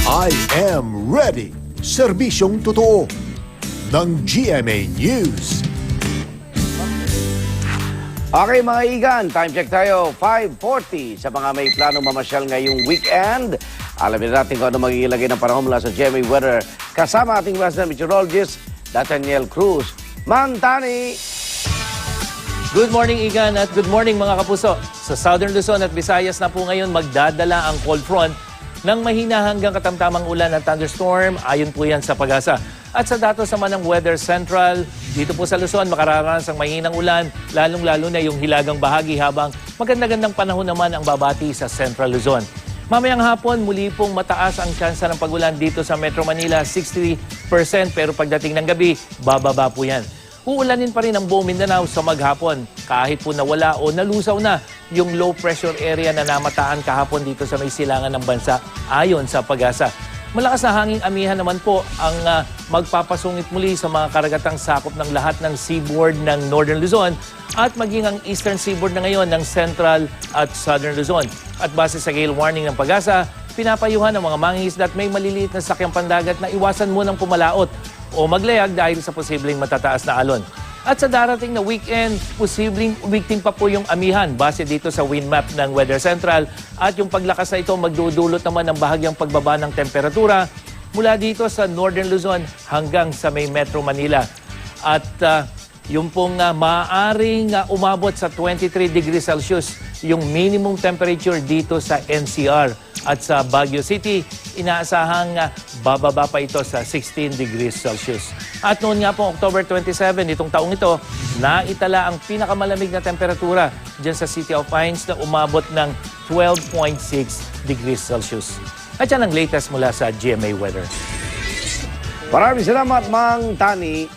I am ready. Serbisyong totoo ng GMA News. Okay mga igan, time check tayo, 5:40 sa mga may plano mamasyal ngayong weekend. Alamin natin kung ano magiging lagay ng panahon mula sa GMA Weather. Kasama ating resident meteorologist, Nathaniel Cruz. Ma'am Tani! Good morning, Igan, at good morning mga kapuso. Sa Southern Luzon at Visayas na po ngayon magdadala ang cold front ng mahina hanggang katamtamang ulan at thunderstorm. Ayon po yan sa Pag-asa. At sa datos naman ng Weather Central, dito po sa Luzon makararanas ang mahinang ulan, lalong-lalo na yung hilagang bahagi habang maganda-gandang panahon naman ang babati sa Central Luzon. Mamayang hapon, muli pong mataas ang tsansa ng pag-ulan dito sa Metro Manila, 60%, pero pagdating ng gabi, bababa po yan. Uulanin pa rin ang buong Mindanao sa maghapon kahit po nawala o nalusaw na yung low pressure area na namataan kahapon dito sa may silangan ng bansa ayon sa Pag-asa. Malakas na hanging amihan naman po ang magpapasungit muli sa mga karagatang sakop ng lahat ng seaboard ng Northern Luzon at maging ang Eastern Seaboard na ngayon ng Central at Southern Luzon. At base sa gale warning ng Pag-asa, pinapayuhan ng mga mangingisda at may maliliit na sakyang pandagat na iwasan munang pumalaot o maglayag dahil sa posibleng matataas na alon. At sa darating na weekend, posibleng umigting pa po yung amihan base dito sa wind map ng Weather Central at yung paglakas na ito magdudulot naman ng bahagyang pagbaba ng temperatura mula dito sa Northern Luzon hanggang sa may Metro Manila. At yung pong maaaring umabot sa 23 degrees Celsius yung minimum temperature dito sa NCR. At sa Baguio City, inaasahang bababa pa ito sa 16 degrees Celsius. At noon nga po, October 27, itong taong ito, naitala ang pinakamalamig na temperatura dyan sa City of Pines na umabot ng 12.6 degrees Celsius. At yan ang latest mula sa GMA Weather. Maraming salamat, Mang Tani.